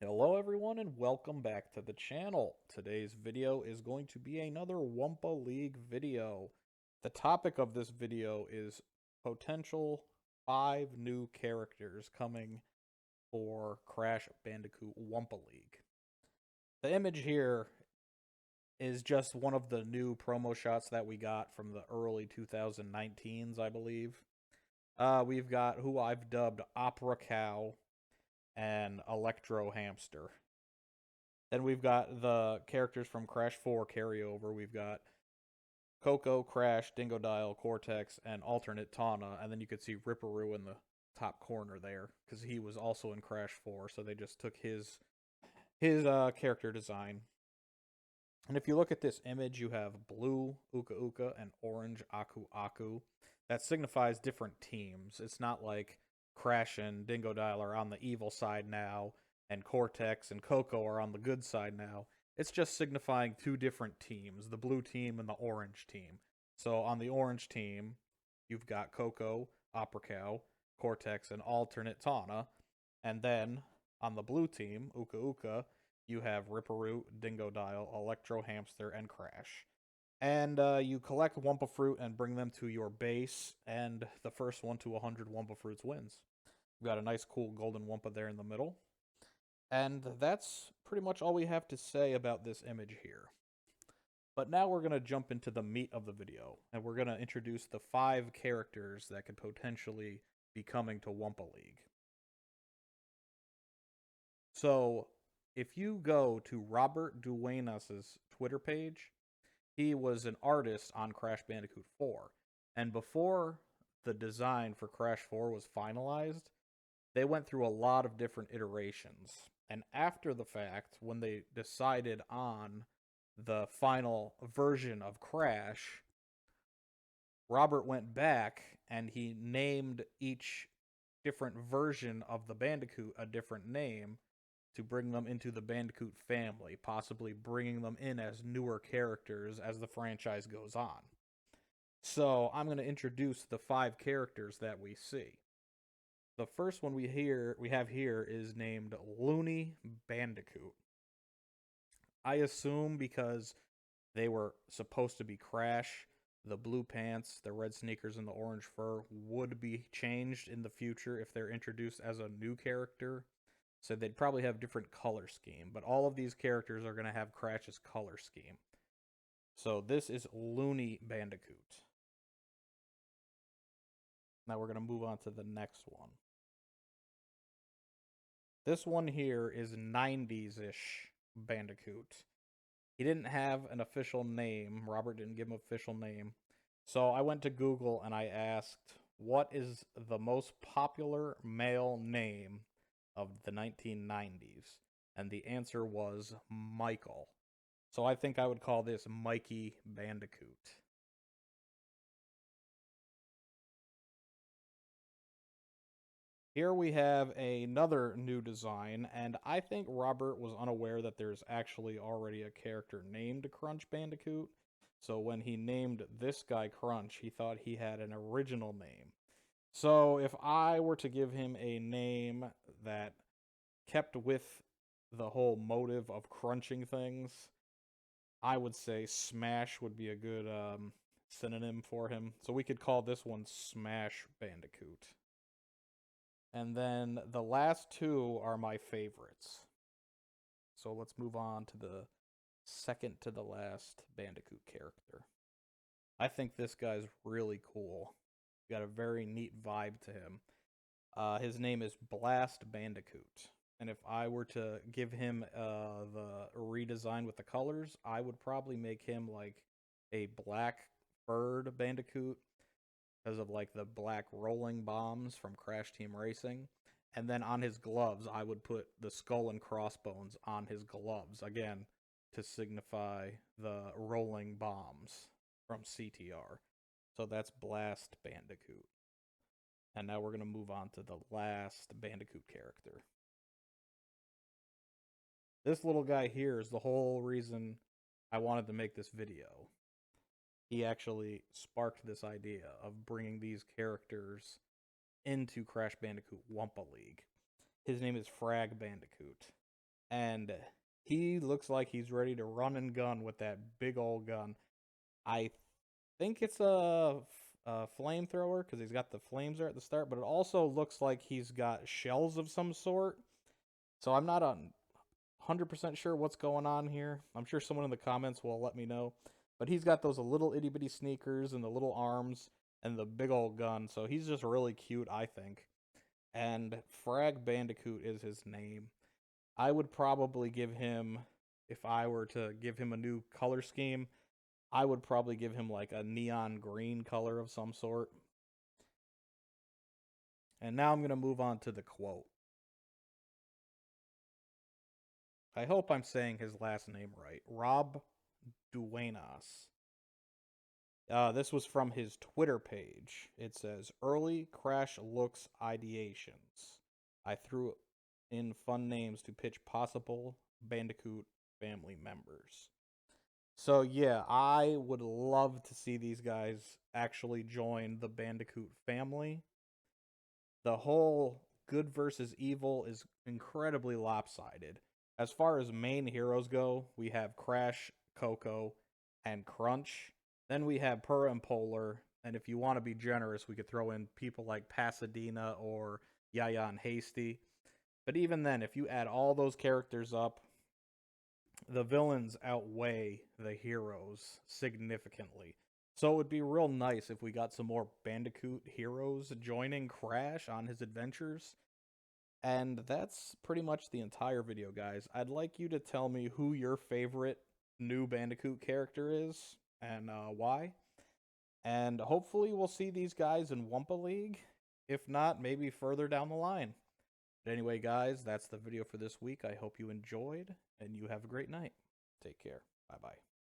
Hello everyone and welcome back to the channel. Today's video is going to be another Wumpa League video. The topic of this video is potential 5 new characters coming for Crash Bandicoot Wumpa League. The image here is just one of the new promo shots that we got from the early 2019s, I believe. We've got who I've dubbed Opera Cow and Electro Hamster. Then we've got the characters from Crash 4 carryover. We've got Coco, Crash, Dingodile, Cortex, and alternate Tawna. And then you could see Ripperoo in the top corner there because he was also in Crash 4. So they just took his character design. And if you look at this image, you have blue Uka Uka and orange Aku Aku. That signifies different teams. It's not like Crash and Dingodile are on the evil side now, and Cortex and Coco are on the good side now. It's just signifying two different teams, the blue team and the orange team. So on the orange team, you've got Coco, Opera Cow, Cortex, and alternate Tawna. And then on the blue team, Uka Uka, you have Ripperoo, Dingodile, Electro Hamster, and Crash. And you collect Wumpa Fruit and bring them to your base, and the first one to 100 Wumpa Fruits wins. We've got a nice, cool golden Wumpa there in the middle. And that's pretty much all we have to say about this image here. But now we're going to jump into the meat of the video, and we're going to introduce the 5 characters that could potentially be coming to Wumpa League. So, if you go to Robert Duenas' Twitter page, he was an artist on Crash Bandicoot 4. And before the design for Crash 4 was finalized, they went through a lot of different iterations. And after the fact, when they decided on the final version of Crash, Robert went back and he named each different version of the Bandicoot a different name to bring them into the Bandicoot family, possibly bringing them in as newer characters as the franchise goes on. So I'm going to introduce the 5 characters that we see. The first one we have here is named Looney Bandicoot. I assume because they were supposed to be Crash, the blue pants, the red sneakers, and the orange fur would be changed in the future if they're introduced as a new character. So they'd probably have different color scheme, but all of these characters are going to have Crash's color scheme. So this is Looney Bandicoot. Now we're going to move on to the next one. This one here is 90s-ish Bandicoot. He didn't have an official name. Robert didn't give him an official name. So I went to Google and I asked, what is the most popular male name of the 1990s? And the answer was Michael. So I think I would call this Mikey Bandicoot. Here we have another new design, and I think Robert was unaware that there's actually already a character named Crunch Bandicoot. So when he named this guy Crunch, he thought he had an original name. So if I were to give him a name that kept with the whole motive of crunching things, I would say Smash would be a good synonym for him. So we could call this one Smash Bandicoot. And then the last 2 are my favorites. So let's move on to the second to the last Bandicoot character. I think this guy's really cool. Got a very neat vibe to him. His name is Blast Bandicoot. And if I were to give him the redesign with the colors, I would probably make him like a black furred Bandicoot because of like the black rolling bombs from Crash Team Racing. And then on his gloves, I would put the skull and crossbones on his gloves, again, to signify the rolling bombs from CTR. So that's Blast Bandicoot. And now we're going to move on to the last Bandicoot character. This little guy here is the whole reason I wanted to make this video. He actually sparked this idea of bringing these characters into Crash Bandicoot Wumpa League. His name is Frag Bandicoot. and he looks like he's ready to run and gun with that big old gun. I think it's a flamethrower because he's got the flames there at the start, but it also looks like he's got shells of some sort. So I'm not 100% sure what's going on here. I'm sure someone in the comments will let me know. But he's got those little itty bitty sneakers and the little arms and the big old gun. So he's just really cute, I think. And Frag Bandicoot is his name. I would probably give him, if I were to give him a new color scheme, I would probably give him like a neon green color of some sort. And now I'm going to move on to the quote. I hope I'm saying his last name right. Rob Duenas. This was from his Twitter page. It says, early crash looks ideations. I threw in fun names to pitch possible Bandicoot family members. So yeah, I would love to see these guys actually join the Bandicoot family. The whole good versus evil is incredibly lopsided. As far as main heroes go, we have Crash, Coco, and Crunch. Then we have Purr and Polar, and if you want to be generous, we could throw in people like Pasadena or Yaya and Hasty. But even then, if you add all those characters up, the villains outweigh the heroes significantly. So it would be real nice if we got some more Bandicoot heroes joining Crash on his adventures. And that's pretty much the entire video, guys. I'd like you to tell me who your favorite new Bandicoot character is and why. And hopefully we'll see these guys in Wumpa League. If not, maybe further down the line. But anyway, guys, that's the video for this week. I hope you enjoyed, and you have a great night. Take care. Bye-bye.